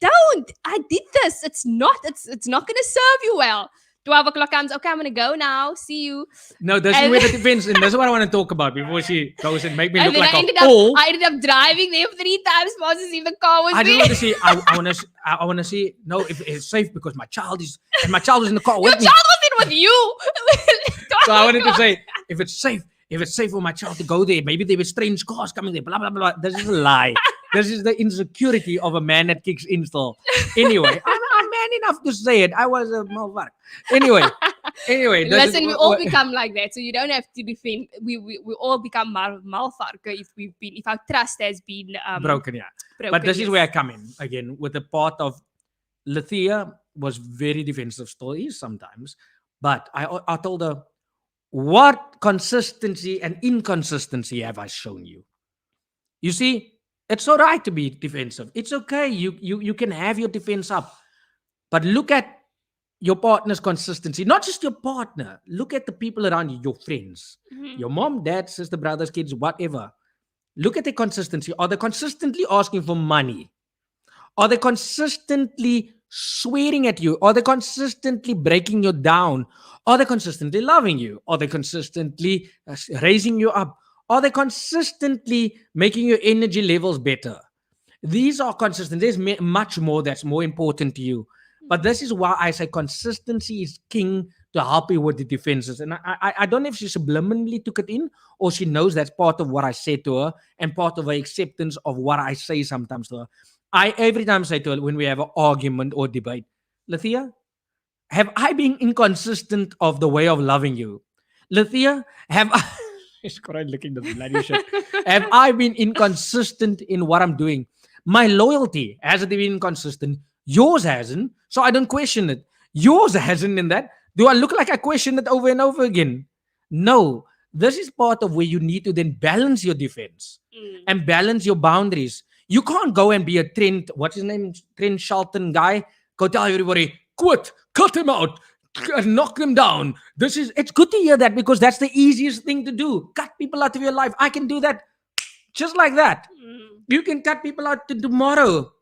don't. I did this. It's not gonna serve you well. 12 o'clock comes, okay, I'm gonna go now. See you. No, this is And- where the defense, and that's what I want to talk about before she goes and make me look And then like I a fool. ended up driving there 3 times more to see if the car was I there. just want to see. I want to see. No, if it's safe because my child is in the car Your with me. child was in with you. So I wanted to say, if it's safe for my child to go there, maybe there were strange cars coming there. Blah blah blah. This is a lie. This is the insecurity of a man that kicks in still. Anyway, I'm man enough to say it. I was a malvark. Anyway, Listen, we all become like that, so you don't have to defend. We all become malvarken if our trust has been broken. Yeah, but this is where I come in again with the part of Lethea was very defensive, still is sometimes. But I told her, what consistency and inconsistency have I shown you? You see, it's all right to be defensive. It's okay. You can have your defense up. But look at your partner's consistency. Not just your partner. Look at the people around you, your friends. Mhm. Your mom, dad, sister, brothers, kids, whatever. Look at the consistency. Are they consistently asking for money? Are they consistently swearing at you? Are they consistently breaking you down? Are they consistently loving you? Are they consistently raising you up? Are they consistently making your energy levels better? These are consistent. There's much more that's more important to you. But this is why I say consistency is king to help you with the defenses. And I don't know if she subliminally took it in or she knows that's part of what I said to her and part of her acceptance of what I say sometimes to her. I every time say to her when we have an argument or debate, Lethea, have I been inconsistent of the way of loving you? Lethea, have I... She's quite looking at the bloody shit. Have I been inconsistent in what I'm doing? My loyalty hasn't been inconsistent. Yours hasn't. So I don't question it. Yours hasn't in that. Do I look like I question it over and over again? No. This is part of where you need to then balance your defense and balance your boundaries. You can't go and be a Trent, what's his name? Trent Shelton guy. Go tell everybody, quit, cut him out, knock them down. It's good to hear that because that's the easiest thing to do. Cut people out of your life. I can do that just like that. You can cut people out tomorrow.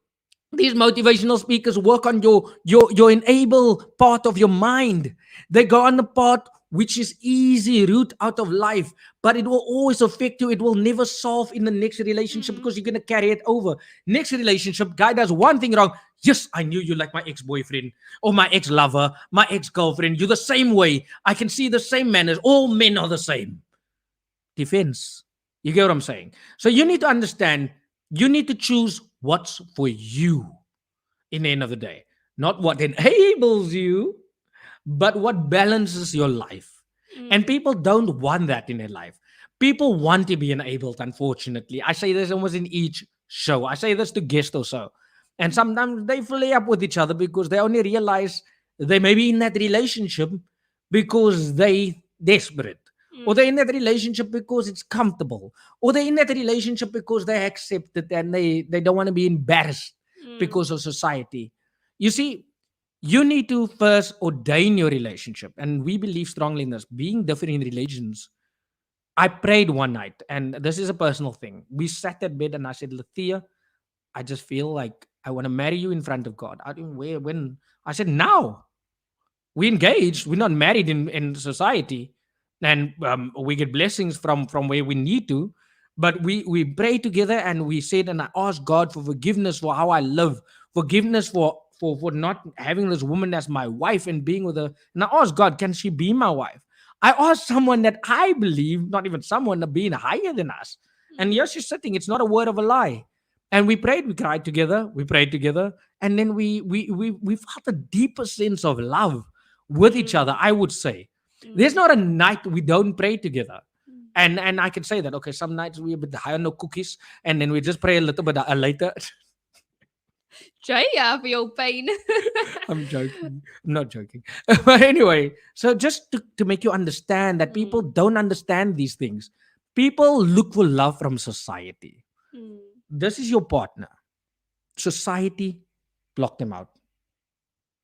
These motivational speakers work on your enable part of your mind. They go on the part which is easy route out of life, but it will always affect you. It will never solve in the next relationship because you're going to carry it over. Next relationship, guy does one thing wrong. Yes, I knew you like my ex-boyfriend or my ex-lover, my ex-girlfriend. You're the same way. I can see the same manners. All men are the same. Defense. You get what I'm saying? So you need to understand, you need to choose what's for you in the end of the day. Not what enables you, but what balances your life. And people don't want that in their life. People want to be enabled, unfortunately. I say this almost in each show. I say this to guests or so. And sometimes they flare up with each other because they only realize they may be in that relationship because they desperate. Or they're in that relationship because it's comfortable. Or they're in that relationship because they accept it and they don't want to be embarrassed because of society. You see, you need to first ordain your relationship. And we believe strongly in this. Being different in religions, I prayed one night, and this is a personal thing. We sat at bed and I said, Lethea, I just feel like I want to marry you in front of God. I didn't when I said, now. We engaged. We're not married in society. And we get blessings from where we need to. But we pray together and we said, and I asked God for forgiveness for how I live, forgiveness for not having this woman as my wife and being with her. And I asked God, can she be my wife? I asked someone that I believe, not even someone, being higher than us. And here she's sitting. It's not a word of a lie. And we prayed, we cried together, we prayed together, and then we felt a deeper sense of love with each other, I would say. There's not a night we don't pray together. And I can say that, okay, some nights we're a bit high on no cookies, and then we just pray a little bit later. Jaya, for your pain. I'm joking. I'm not joking. But anyway, so just to make you understand that people don't understand these things. People look for love from society. This is your partner. Society blocked them out.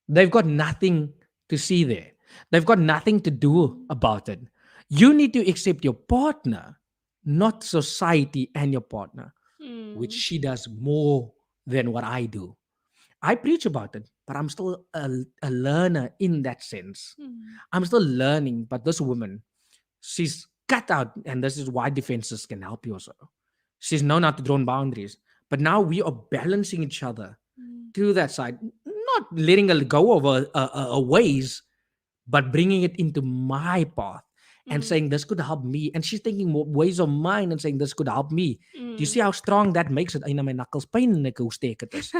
They've got nothing to see there. They've got nothing to do about it. You need to accept your partner, not society and your partner, which Mm. she does more than what I do. I preach about it, but I'm still a learner in that sense. Mm. I'm still learning, but this woman, she's cut out, and this is why defenses can help you also. She's known how to draw boundaries, but now we are balancing each other Mm. to that side, not letting her go over a ways, but bringing it into my path and Mm. saying this could help me. And she's thinking more ways of mine and saying this could help me. Do you see Mm. how strong that makes it? Ay, na my knuckles pain en ek hoe sterk it is.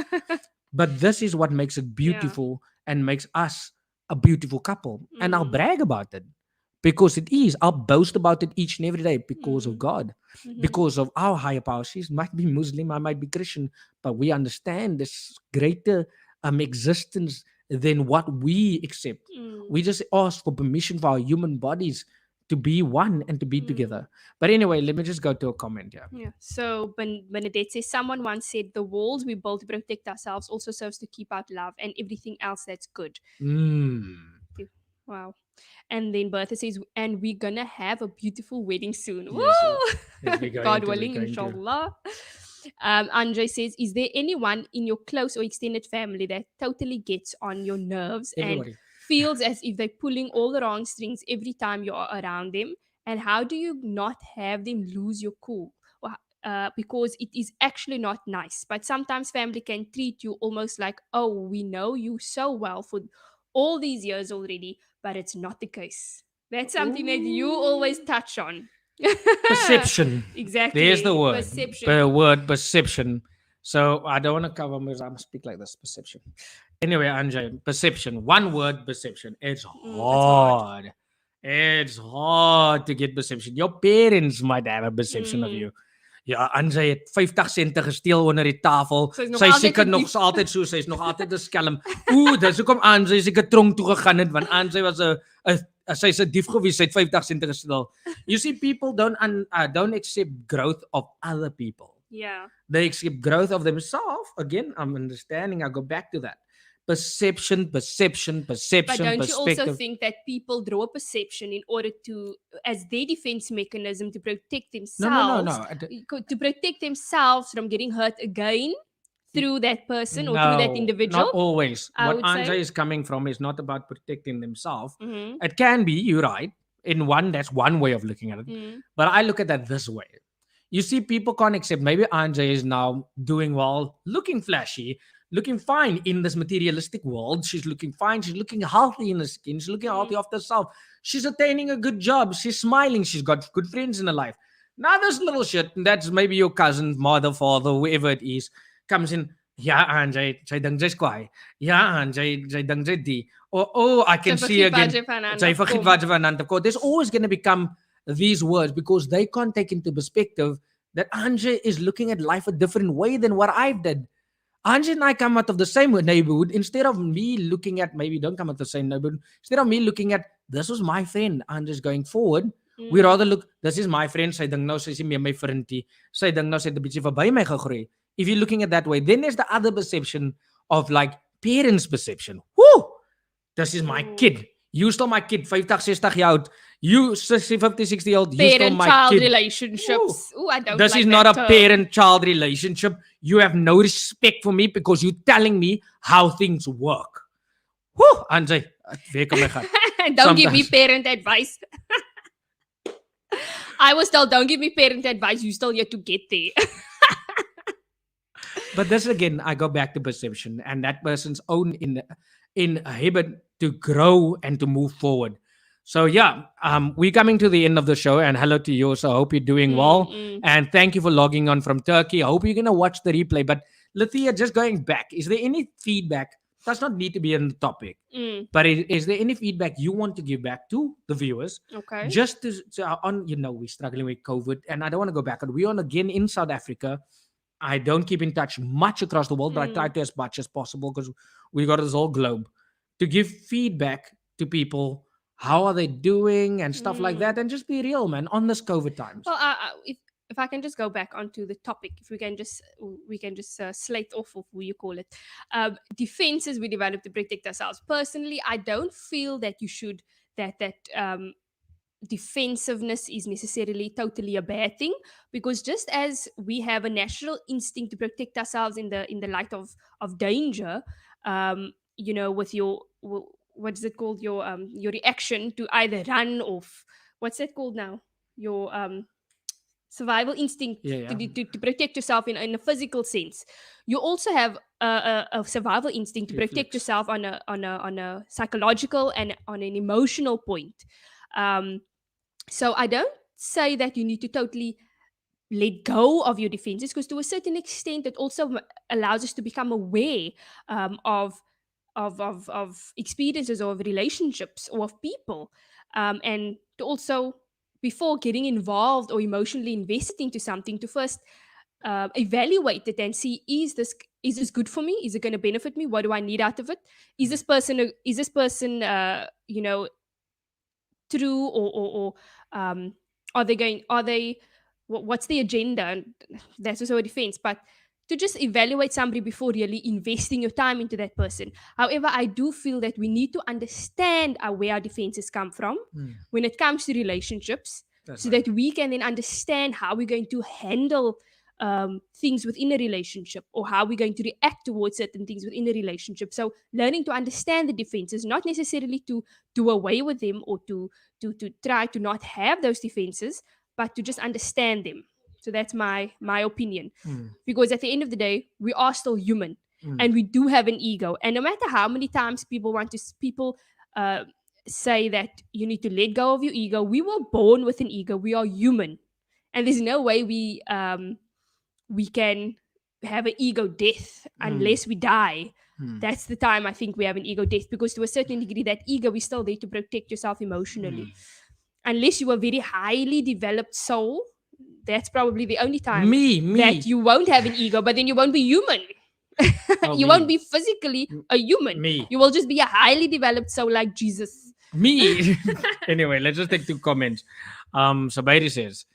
But this is what makes it Yeah. beautiful and makes us a beautiful couple. And I'll Mm. brag about it because it is. I'll boast about it each and every day because of Mm. God, Mhm. because of our higher power. She might be Muslim, I might be Christian, but we understand this greater existence than what we accept. Mm. We just ask for permission for our human bodies to be one and to be Mm. together. But anyway, let me just go to a comment here. Yeah. So Bernadette says someone once said the walls we build to protect ourselves also serves to keep out love and everything else that's good. Mm. Wow. And then Bertha says, and we're gonna have a beautiful wedding soon. Yes, Woo! yes, we're going God to, we're willing, going to. inshallah. Andre says, is there anyone in your close or extended family that totally gets on your nerves and Everybody. feels as if they're pulling all the wrong strings every time you're around them? And how do you not have them lose your cool? Because it is actually not nice. But sometimes family can treat you almost like, oh, we know you so well for all these years already, but it's not the case. That's something that you always touch on. Perception. Exactly. There's the word. Perception. The word perception. So I don't want to cover because I'm speak like this. Perception. Anyway, Anjay, perception. One word, perception. It's hard. hard. It's hard to get perception. Your parents might have a perception of Mhm. you. Ja, Anjay het 50 sente gesteel onder die tafel. Sy's nog Sy altyd seker so nog diep. altyd so, sy's nog altyd 'n skelm. Ooh, dis hoekom Anjay seker tronk toe gegaan het want Anjay was 'n sy's 'n dief gewees, sy het 50 sente gesteel. You see, people don't accept growth of other people. Yeah. They accept growth of themselves. Again, I'm understanding. I go back to that. Perception, perception, But perception, don't you also perspective. think that people draw a perception in order to, as their defense mechanism to protect No, themselves, no, no. to protect themselves from getting hurt again through that person or through that No, individual? not always. I What would Anja say. is coming from is not about protecting themselves. Mhm. It can be, you're right. In one, that's one way of looking at it. Mm. But I look at that this way. You see, people can't accept. Maybe Anja is now doing well, looking flashy, looking fine in this materialistic world. She's looking fine. She's looking healthy in her skin. She's looking healthy after herself. She's attaining a good job. She's smiling. She's got good friends in her life. Now this little shit, that's maybe your cousin, mother, father, whoever it is, comes in. Ja, Anja, sy dink jy's kwaai. Ja, Anja, sy dink jy die. Oh, I can Sy see vergeet again. wat jy van haar Sy af vergeet kom. wat jy van haar af kom. There's always going to become these words because they can't take into perspective that Anja is looking at life a different way than what I've did. Anja and I come out of the same neighborhood. Instead of me looking at, maybe don't come out of the same neighborhood, instead of me looking at, this was my friend, Anja's going forward, we rather look, this is my friend, sy dink nou sy is nie meer my vriendie. Sy dink nou sy het 'n bietjie verby my gegroei. If you're looking at that way, then there's the other perception of like parents' perception. Woo! This is my kid. You still my kid, 50, 60 jaar oud. You 60, 50, 60 year old, you still my Parent-child kid. relationships. Ooh, I don't This like is that not a term. parent-child relationship. You have no respect for me because you're telling me how things work. Woo! Anjay, weer kom my gat. Don't give me Sometimes. parent advice. I was told, don't give me parent advice. You still yet to get there. But this again, I go back to perception and that person's own in a habit to grow and to move forward. So yeah, we're coming to the end of the show, and hello to you. So I hope you're doing well, and thank you for logging on from Turkey. I hope you're gonna watch the replay. But Lethea, just going back, is there any feedback? Does not need to be on the topic, but is there any feedback you want to give back to the viewers? Okay. Just to on, we're struggling with COVID, and I don't want to go back. We're on again in South Africa. I don't keep in touch much across the world, but I try to as much as possible because we got this whole globe to give feedback to people. How are they doing and stuff like that, and just be real, man, on this COVID times. Well, if if I can just go back onto the topic, if we can just slate off of who you call it, defenses we develop to protect ourselves. Personally, I don't feel that you should that defensiveness is necessarily totally a bad thing, because just as we have a natural instinct to protect ourselves in the light of danger, with what is it called, your reaction to either run or what's that called now, your survival instinct to protect yourself in a physical sense, you also have a survival instinct to protect yourself on a psychological and on an emotional point. So I don't say that you need to totally let go of your defenses, because to a certain extent it also allows us to become aware of experiences or of relationships or of people, and to also, before getting involved or emotionally invested into something, to first evaluate it and see, is this good for me, is it going to benefit me, what do I need out of it, is this person true, or are they what's the agenda, and that's also a defense, but to just evaluate somebody before really investing your time into that person. However, I do feel that we need to understand where our defenses come from when it comes to relationships. That's so right. That we can then understand how we're going to handle things within a relationship, or how we're going to react towards certain things within a relationship. So learning to understand the defenses, not necessarily to do away with them, or to try to not have those defenses, but to just understand them. So that's my opinion. Because at the end of the day, we are still human, and we do have an ego. And no matter how many times people say that you need to let go of your ego, we were born with an ego. We are human, and there's no way we can have an ego death unless we die. That's the time I think we have an ego death, because to a certain degree, that ego is still there to protect yourself emotionally. Unless you are a very highly developed soul, that's probably the only time that you won't have an ego, but then you won't be human. You won't be physically a human. You will just be a highly developed soul like Jesus. Anyway, let's just take 2 comments. Sabairi says,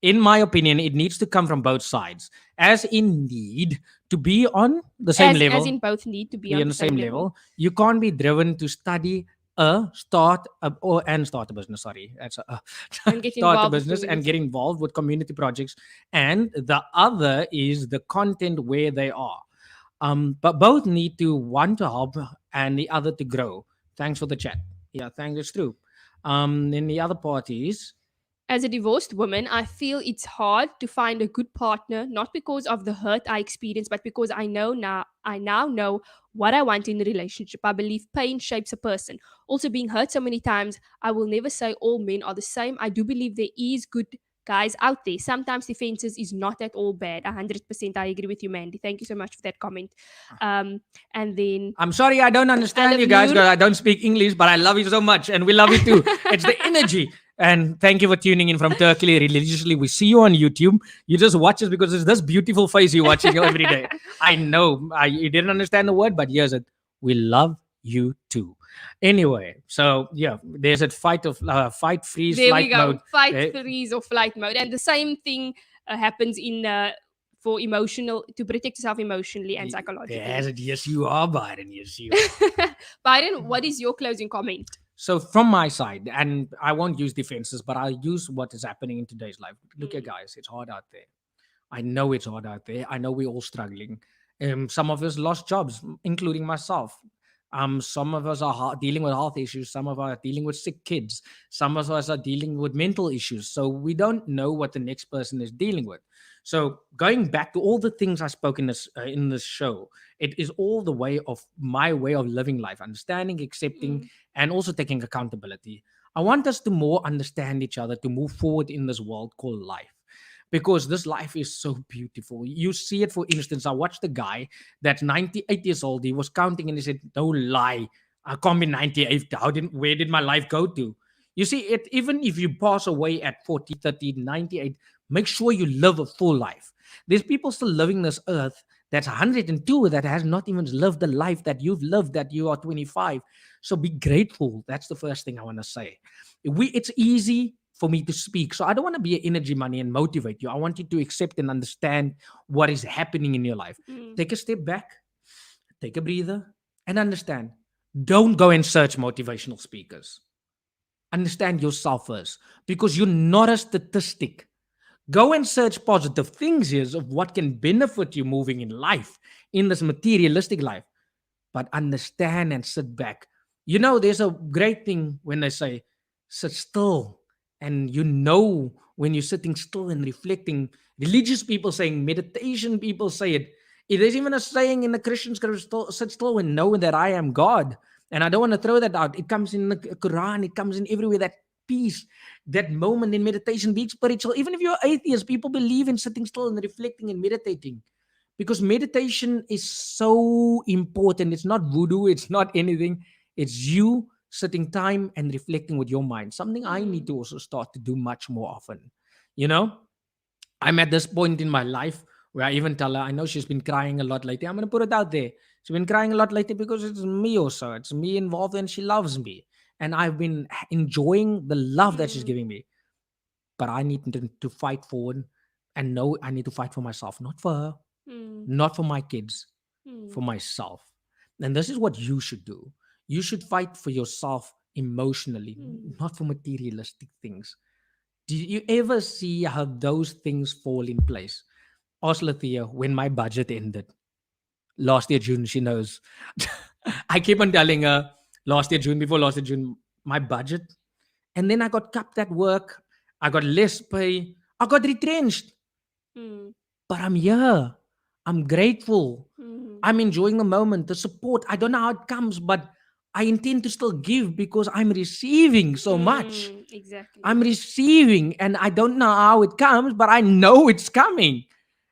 in my opinion, it needs to come from both sides, as in need to be on the same level. As in both need to be on the same level. You can't be driven to study start a business. Sorry, that's start a business and get involved with community projects. And the other is the content where they are. But both need to want to help and the other to grow. Thanks for the chat. Yeah, thanks. It's true. In the other parties. As a divorced woman, I feel it's hard to find a good partner, not because of the hurt I experienced, but because I now know what I want in a relationship. I believe pain shapes a person. Also, being hurt so many times, I will never say all men are the same. I do believe there is good guys out there. Sometimes defenses is not at all bad. 100%, I agree with you, Mandy. Thank you so much for that comment. And then I'm sorry I don't understand you guys, because I don't speak English, but I love you so much, and we love you too. It's the energy. And thank you for tuning in from Turkey religiously. We see you on YouTube. You just watch us because it's this beautiful face you're watching every day. I know you didn't understand the word, but here's it. We love you too. Anyway, so yeah, there's a fight, freeze, there flight we go. mode. Fight, freeze, or flight mode. And the same thing happens for emotional, to protect yourself emotionally and psychologically. Yes, you are, Byron. Yes, you are. Byron, what is your closing comment? So from my side, and I won't use defenses, but I'll use what is happening in today's life. Look at guys, it's hard out there. I know it's hard out there. I know we're all struggling. Some of us lost jobs, including myself. Some of us are dealing with health issues. Some of us are dealing with sick kids. Some of us are dealing with mental issues. So we don't know what the next person is dealing with. So going back to all the things I spoke in this show, it is all the way of my way of living life, understanding, accepting, and also taking accountability. I want us to more understand each other, to move forward in this world called life. Because this life is so beautiful. You see it, for instance, I watched a guy that's 98 years old. He was counting and he said, no lie, I can't be 98. Where did my life go to? You see, even if you pass away at 40, 30, 98, make sure you live a full life. There's people still living this earth that's 102 that has not even lived the life that you've lived, that you are 25. So be grateful. That's the first thing I want to say. It's easy for me to speak. So I don't want to be an energy money and motivate you. I want you to accept and understand what is happening in your life. Take a step back, take a breather, and understand. Don't go and search motivational speakers. Understand yourself first, because you're not a statistic. Go and search positive things here of what can benefit you moving in life, in this materialistic life. But understand and sit back. There's a great thing when they say, sit still. And when you're sitting still and reflecting, religious people saying, meditation people say it. There's even a saying in the Christian scripture, sit still and know that I am God. And I don't want to throw that out. It comes in the Quran, it comes in everywhere. That peace, that moment in meditation, being spiritual. Even if you're atheist, people believe in sitting still and reflecting and meditating. Because meditation is so important. It's not voodoo, it's not anything. It's you sitting time and reflecting with your mind. Something I need to also start to do much more often. I'm at this point in my life where I even tell her, I know she's been crying a lot lately. I'm going to put it out there. She's been crying a lot lately because it's me also. It's me involved and she loves me. And I've been enjoying the love that she's giving me. But I need to fight forward and know I need to fight for myself, not for her, not for my kids, for myself. And this is what you should do. You should fight for yourself emotionally, not for materialistic things. Do you ever see how those things fall in place? Ask Lethea, when my budget ended last year June, she knows. I keep on telling her before last year June, my budget. And then I got capped at work. I got less pay. I got retrenched. But I'm here. I'm grateful. I'm enjoying the moment, the support. I don't know how it comes, but I intend to still give because I'm receiving so much. Exactly. I'm receiving and I don't know how it comes, but I know it's coming.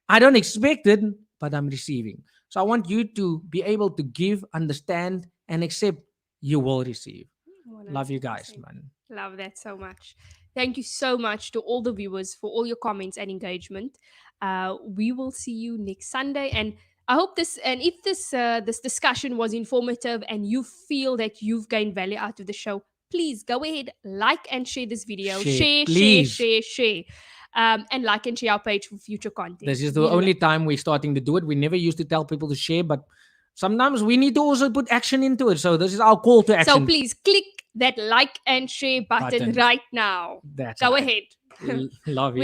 I don't expect it, but I'm receiving. So I want you to be able to give, understand, and accept you will receive. 100%. Love you guys, man. Love that so much. Thank you so much to all the viewers for all your comments and engagement. We will see you next Sunday, and I hope if this discussion was informative and you feel that you've gained value out of the show, please go ahead, like and share this video. Share, please. share. And like and share our page for future content. This is the only time we're starting to do it. We never used to tell people to share, but sometimes we need to also put action into it. So this is our call to action. So please click that like and share button right now. That's Go right. ahead. Love you.